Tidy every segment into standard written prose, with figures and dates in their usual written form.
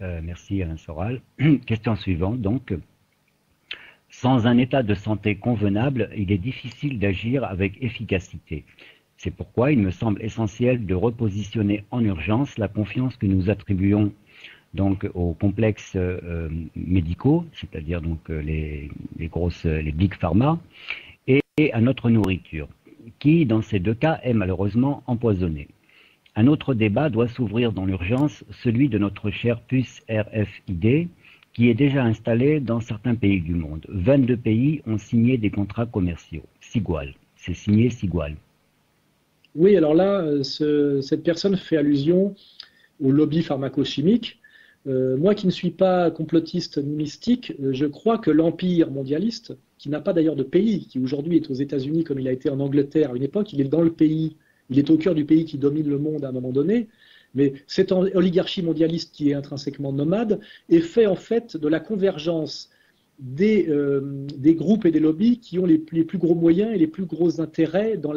Merci Alain Soral. Question suivante, donc. Sans un état de santé convenable, il est difficile d'agir avec efficacité. C'est pourquoi il me semble essentiel de repositionner en urgence la confiance que nous attribuons donc aux complexes médicaux, c'est-à-dire donc les big pharma, et à notre nourriture, qui dans ces deux cas est malheureusement empoisonnée. Un autre débat doit s'ouvrir dans l'urgence, celui de notre chère puce RFID, qui est déjà installée dans certains pays du monde. 22 pays ont signé des contrats commerciaux. Sigual, c'est signé Sigual. Oui, alors là, cette personne fait allusion au lobby pharmacochimique. Moi qui ne suis pas complotiste ni mystique, je crois que l'empire mondialiste, qui n'a pas d'ailleurs de pays, qui aujourd'hui est aux États-Unis comme il a été en Angleterre à une époque, il est dans le pays, il est au cœur du pays qui domine le monde à un moment donné, mais cette oligarchie mondialiste qui est intrinsèquement nomade est fait en fait de la convergence des groupes et des lobbies qui ont les plus gros moyens et les plus gros intérêts dans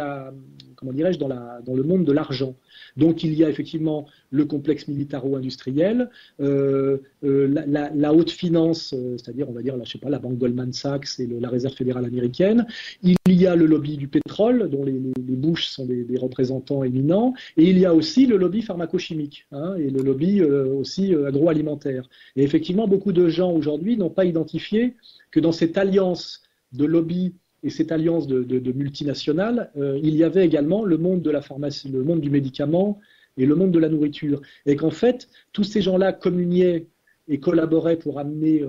comment dirais-je, dans le monde de l'argent. Donc il y a effectivement le complexe militaro-industriel, la haute finance, c'est-à-dire on va dire, je sais pas, la banque Goldman Sachs et la Réserve fédérale américaine. Il y a le lobby du pétrole, dont les Bush sont des représentants éminents, et il y a aussi le lobby pharmacochimique, hein, et le lobby aussi agroalimentaire. Et effectivement, beaucoup de gens aujourd'hui n'ont pas identifié que dans cette alliance de lobby et cette alliance de multinationales, il y avait également le monde de la pharmacie, le monde du médicament et le monde de la nourriture. Et qu'en fait, tous ces gens-là communiaient et collaboraient pour amener,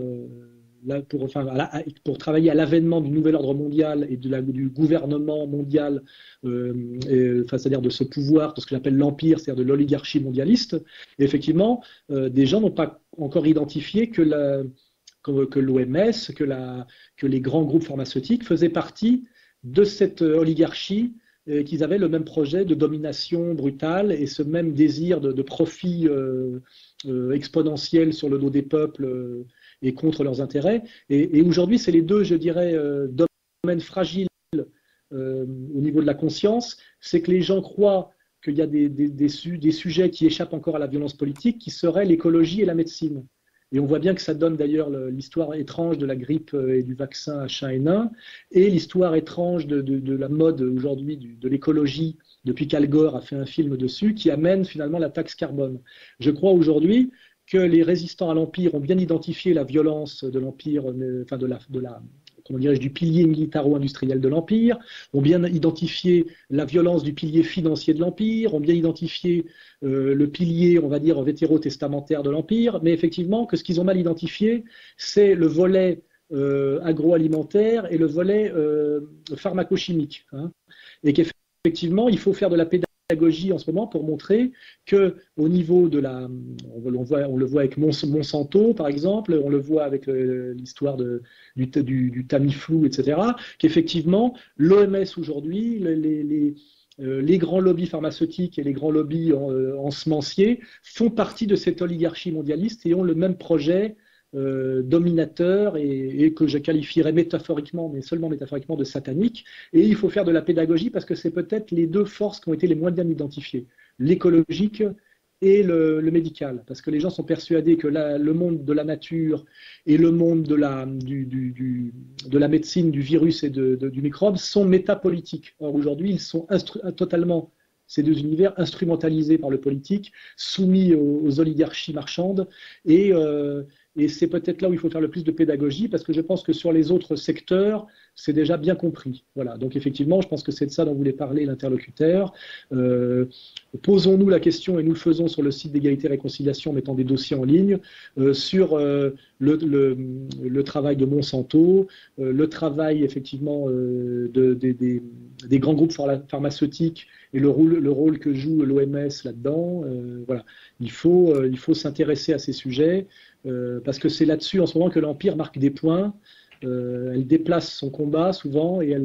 pour travailler à l'avènement du nouvel ordre mondial et du gouvernement mondial, c'est-à-dire de ce pouvoir, de ce que j'appelle l'empire, c'est-à-dire de l'oligarchie mondialiste. Et effectivement, des gens n'ont pas encore identifié que l'OMS, que les grands groupes pharmaceutiques faisaient partie de cette oligarchie, qu'ils avaient le même projet de domination brutale et ce même désir de profit exponentiel sur le dos des peuples et contre leurs intérêts. Et aujourd'hui, c'est les deux, je dirais, domaines fragiles au niveau de la conscience. C'est que les gens croient qu'il y a des sujets qui échappent encore à la violence politique, qui seraient l'écologie et la médecine. Et on voit bien que ça donne d'ailleurs l'histoire étrange de la grippe et du vaccin H1N1 et l'histoire étrange de la mode aujourd'hui de l'écologie, depuis qu'Al Gore a fait un film dessus, qui amène finalement la taxe carbone. Je crois aujourd'hui que les résistants à l'Empire ont bien identifié la violence de l'Empire, enfin comment dirais-je, du pilier militaro-industriel de l'Empire, ont bien identifié la violence du pilier financier de l'Empire, ont bien identifié le pilier, on va dire, vétérotestamentaire de l'Empire, mais effectivement, que ce qu'ils ont mal identifié, c'est le volet agroalimentaire et le volet pharmacochimique. Hein, et qu'effectivement, il faut faire de la pédagogie en ce moment pour montrer que au niveau de on le voit avec Monsanto par exemple, on le voit avec l'histoire du Tamiflu, etc., qu'effectivement l'OMS aujourd'hui, les grands lobbies pharmaceutiques et les grands lobbies ensemenciers font partie de cette oligarchie mondialiste et ont le même projet dominateur et que je qualifierais métaphoriquement, mais seulement métaphoriquement, de satanique. Et il faut faire de la pédagogie parce que c'est peut-être les deux forces qui ont été les moins bien identifiées, l'écologique et le médical. Parce que les gens sont persuadés que le monde de la nature et le monde de la médecine, du virus et du microbe sont métapolitiques. Or aujourd'hui, ils sont totalement, ces deux univers, instrumentalisés par le politique, soumis aux oligarchies marchandes et c'est peut-être là où il faut faire le plus de pédagogie, parce que je pense que sur les autres secteurs, c'est déjà bien compris. Voilà. Donc effectivement, je pense que c'est de ça dont voulait parler l'interlocuteur. Posons-nous la question, et nous le faisons sur le site d'égalité et réconciliation, en mettant des dossiers en ligne, sur le travail de Monsanto, le travail effectivement des grands groupes pharmaceutiques et le rôle que joue l'OMS là-dedans. Voilà. Il faut s'intéresser à ces sujets. Parce que c'est là-dessus en ce moment que l'Empire marque des points. Elle déplace son combat souvent et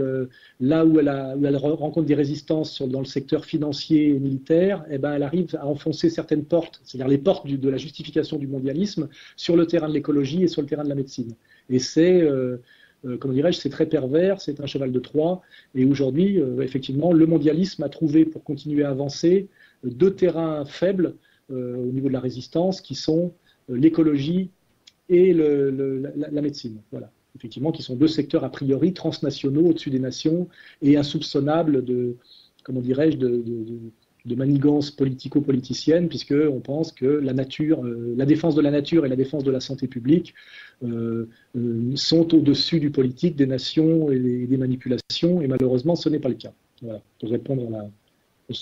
là où elle rencontre des résistances dans le secteur financier et militaire, eh ben, elle arrive à enfoncer certaines portes, c'est-à-dire les portes de la justification du mondialisme sur le terrain de l'écologie et sur le terrain de la médecine. Et c'est, comment dirais-je, c'est très pervers, c'est un cheval de Troie. Et aujourd'hui, effectivement, le mondialisme a trouvé, pour continuer à avancer, deux terrains faibles au niveau de la résistance qui sont l'écologie et la médecine. Voilà. Effectivement, qui sont deux secteurs a priori transnationaux au-dessus des nations et insoupçonnables de, comment dirais-je, de manigance politico-politicienne, puisqu'on pense que la nature, la défense de la nature et la défense de la santé publique sont au-dessus du politique, des nations et des manipulations, et malheureusement, ce n'est pas le cas. Voilà, pour répondre